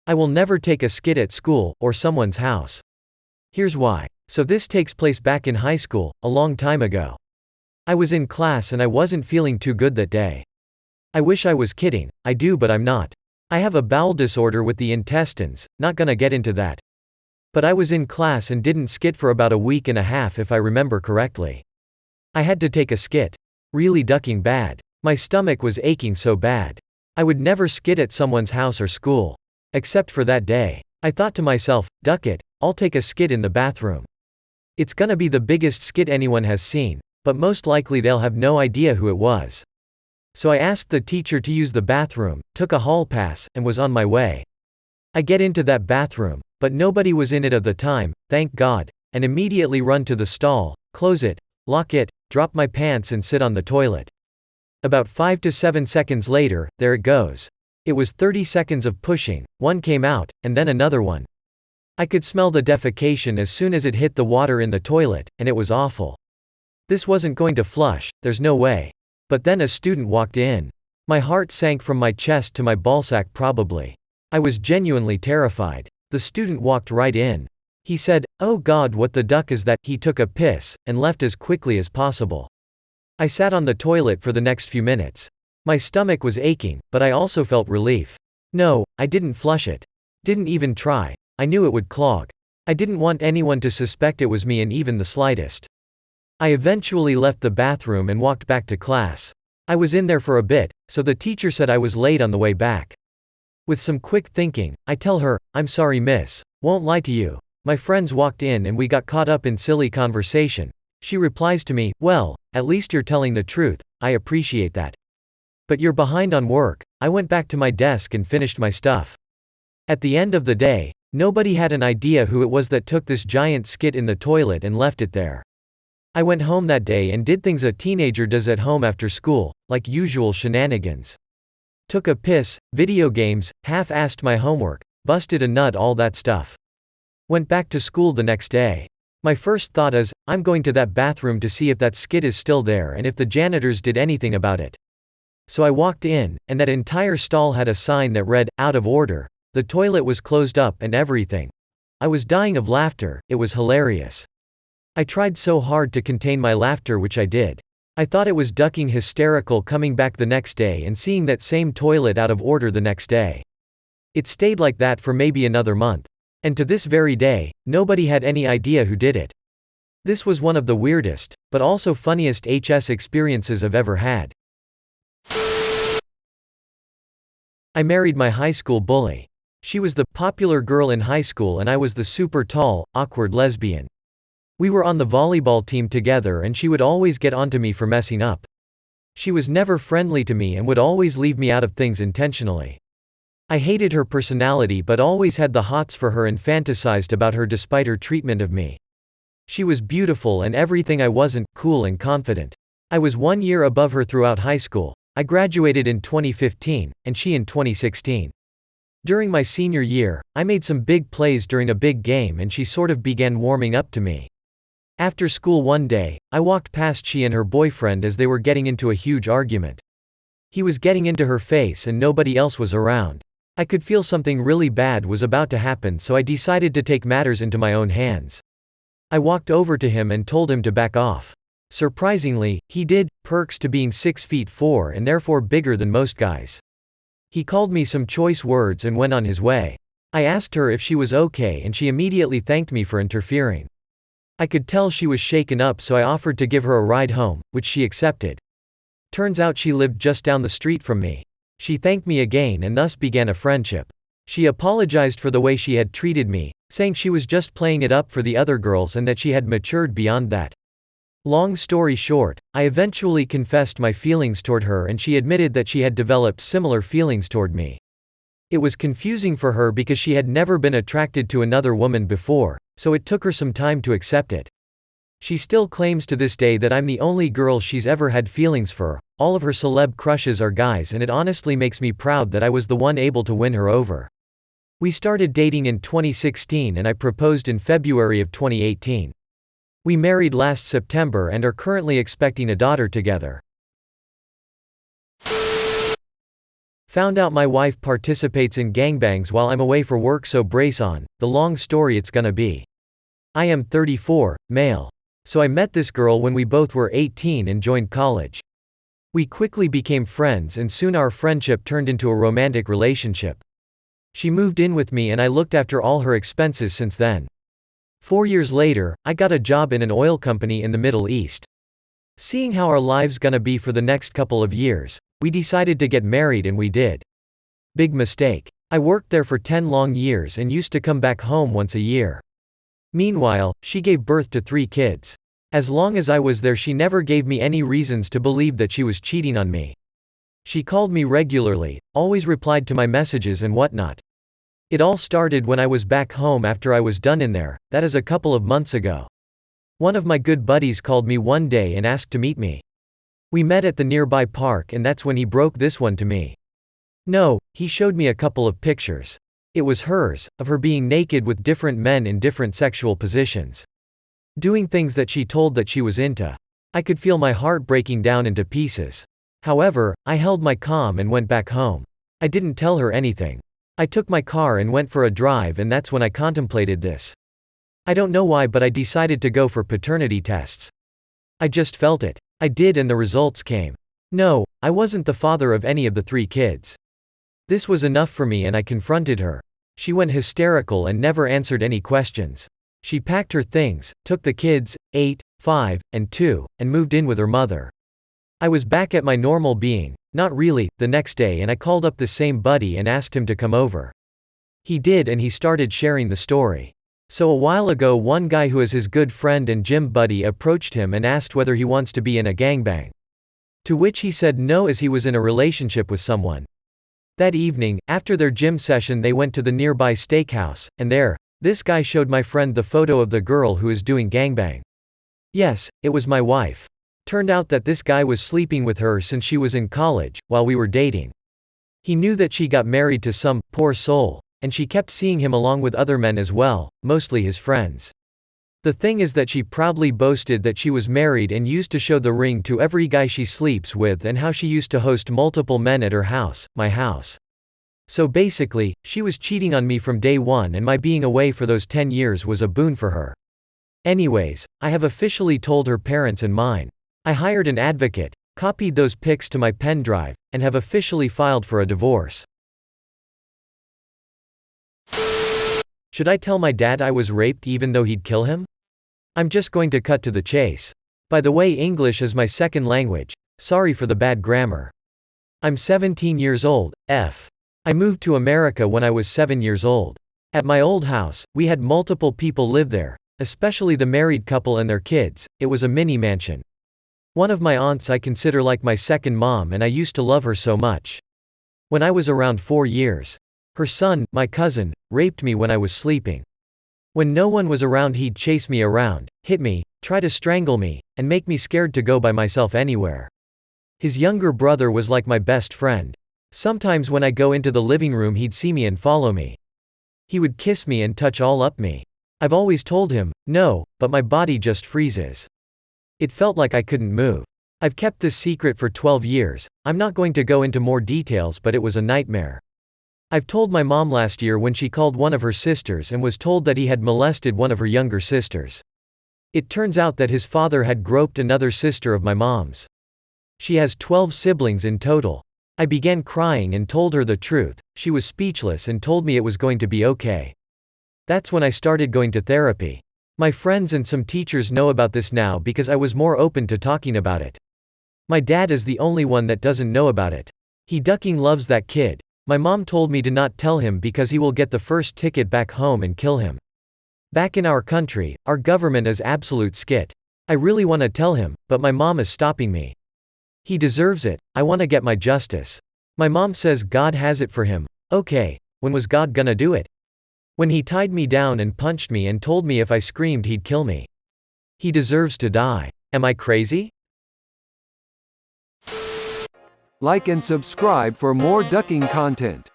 I will never take a skit at school, or someone's house. Here's why. So this takes place back in high school, a long time ago. I was in class and I wasn't feeling too good that day. I wish I was kidding, I do but I'm not. I have a bowel disorder with the intestines, not gonna get into that. But I was in class and didn't skit for about a week and a half if I remember correctly. I had to take a skit. Really ducking bad. My stomach was aching so bad. I would never skit at someone's house or school. Except for that day. I thought to myself, duck it, I'll take a skit in the bathroom. It's gonna be the biggest skit anyone has seen, but most likely they'll have no idea who it was. So I asked the teacher to use the bathroom, took a hall pass, and was on my way. I get into that bathroom, but nobody was in it at the time, thank God, and immediately run to the stall, close it, lock it, drop my pants and sit on the toilet. About 5 to 7 seconds later, there it goes. It was 30 seconds of pushing, one came out, and then another one. I could smell the defecation as soon as it hit the water in the toilet, and it was awful. This wasn't going to flush, there's no way. But then a student walked in. My heart sank from my chest to my ballsack probably. I was genuinely terrified. The student walked right in. He said, "Oh God, what the duck is that?" He took a piss, and left as quickly as possible. I sat on the toilet for the next few minutes. My stomach was aching, but I also felt relief. No, I didn't flush it. Didn't even try. I knew it would clog. I didn't want anyone to suspect it was me in even the slightest. I eventually left the bathroom and walked back to class. I was in there for a bit, so the teacher said I was late on the way back. With some quick thinking, I tell her, "I'm sorry miss, won't lie to you. My friends walked in and we got caught up in silly conversation." She replies to me, "Well, at least you're telling the truth, I appreciate that. But you're behind on work." I went back to my desk and finished my stuff. At the end of the day, nobody had an idea who it was that took this giant skit in the toilet and left it there. I went home that day and did things a teenager does at home after school, like usual shenanigans. Took a piss, video games, half-assed my homework, busted a nut, all that stuff. Went back to school the next day. My first thought is, I'm going to that bathroom to see if that skit is still there and if the janitors did anything about it. So I walked in, and that entire stall had a sign that read, "Out of order." The toilet was closed up and everything. I was dying of laughter, it was hilarious. I tried so hard to contain my laughter, which I did. I thought it was ducking hysterical coming back the next day and seeing that same toilet out of order the next day. It stayed like that for maybe another month. And to this very day, nobody had any idea who did it. This was one of the weirdest, but also funniest HS experiences I've ever had. I married my high school bully. She was the popular girl in high school and I was the super tall, awkward lesbian. We were on the volleyball team together and she would always get onto me for messing up. She was never friendly to me and would always leave me out of things intentionally. I hated her personality but always had the hots for her and fantasized about her despite her treatment of me. She was beautiful and everything I wasn't, cool and confident. I was 1 year above her throughout high school. I graduated in 2015, and she in 2016. During my senior year, I made some big plays during a big game and she sort of began warming up to me. After school one day, I walked past she and her boyfriend as they were getting into a huge argument. He was getting into her face and nobody else was around. I could feel something really bad was about to happen, so I decided to take matters into my own hands. I walked over to him and told him to back off. Surprisingly, he did, perks to being 6'4" and therefore bigger than most guys. He called me some choice words and went on his way. I asked her if she was okay and she immediately thanked me for interfering. I could tell she was shaken up, so I offered to give her a ride home, which she accepted. Turns out she lived just down the street from me. She thanked me again and thus began a friendship. She apologized for the way she had treated me, saying she was just playing it up for the other girls and that she had matured beyond that. Long story short, I eventually confessed my feelings toward her and she admitted that she had developed similar feelings toward me. It was confusing for her because she had never been attracted to another woman before, so it took her some time to accept it. She still claims to this day that I'm the only girl she's ever had feelings for. All of her celeb crushes are guys and it honestly makes me proud that I was the one able to win her over. We started dating in 2016 and I proposed in February of 2018. We married last September and are currently expecting a daughter together. Found out my wife participates in gangbangs while I'm away for work, so brace on, the long story it's gonna be. I am 34, male. So I met this girl when we both were 18 and joined college. We quickly became friends and soon our friendship turned into a romantic relationship. She moved in with me and I looked after all her expenses since then. 4 years later, I got a job in an oil company in the Middle East. Seeing how our lives gonna be for the next couple of years, we decided to get married and we did. Big mistake. I worked there for 10 long years and used to come back home once a year. Meanwhile, she gave birth to 3 kids. As long as I was there, she never gave me any reasons to believe that she was cheating on me. She called me regularly, always replied to my messages and whatnot. It all started when I was back home after I was done in there, that is a couple of months ago. One of my good buddies called me one day and asked to meet me. We met at the nearby park and that's when he broke this one to me. No, he showed me a couple of pictures. It was hers, of her being naked with different men in different sexual positions. Doing things that she told that she was into. I could feel my heart breaking down into pieces. However, I held my calm and went back home. I didn't tell her anything. I took my car and went for a drive and that's when I contemplated this. I don't know why, but I decided to go for paternity tests. I just felt it. I did and the results came. No, I wasn't the father of any of the 3 kids. This was enough for me and I confronted her. She went hysterical and never answered any questions. She packed her things, took the kids, 8, 5, and 2, and moved in with her mother. I was back at my normal being, not really, the next day and I called up the same buddy and asked him to come over. He did and he started sharing the story. So a while ago one guy who is his good friend and gym buddy approached him and asked whether he wants to be in a gangbang. To which he said no as he was in a relationship with someone. That evening, after their gym session they went to the nearby steakhouse, and there, this guy showed my friend the photo of the girl who is doing gangbang. Yes, it was my wife. Turned out that this guy was sleeping with her since she was in college, while we were dating. He knew that she got married to some poor soul, and she kept seeing him along with other men as well, mostly his friends. The thing is that she proudly boasted that she was married and used to show the ring to every guy she sleeps with and how she used to host multiple men at her house, my house. So basically, she was cheating on me from day one and my being away for those 10 years was a boon for her. Anyways, I have officially told her parents and mine. I hired an advocate, copied those pics to my pen drive, and have officially filed for a divorce. Should I tell my dad I was raped even though he'd kill him? I'm just going to cut to the chase. By the way, English is my second language. Sorry for the bad grammar. I'm 17 years old, I moved to America when I was 7 years old. At my old house, we had multiple people live there, especially the married couple and their kids. It was a mini mansion. One of my aunts I consider like my second mom and I used to love her so much. When I was around 4 years, her son, my cousin, raped me when I was sleeping. When no one was around he'd chase me around, hit me, try to strangle me, and make me scared to go by myself anywhere. His younger brother was like my best friend. Sometimes when I go into the living room he'd see me and follow me. He would kiss me and touch all up me. I've always told him, no, but my body just freezes. It felt like I couldn't move. I've kept this secret for 12 years, I'm not going to go into more details but it was a nightmare. I've told my mom last year when she called one of her sisters and was told that he had molested one of her younger sisters. It turns out that his father had groped another sister of my mom's. She has 12 siblings in total. I began crying and told her the truth. She was speechless and told me it was going to be okay. That's when I started going to therapy. My friends and some teachers know about this now because I was more open to talking about it. My dad is the only one that doesn't know about it. He ducking loves that kid. My mom told me to not tell him because he will get the first ticket back home and kill him. Back in our country, our government is absolute skit. I really want to tell him, but my mom is stopping me. He deserves it, I want to get my justice. My mom says God has it for him. Okay, when was God gonna do it? When he tied me down and punched me and told me if I screamed he'd kill me. He deserves to die. Am I crazy? Like and subscribe for more ducking content.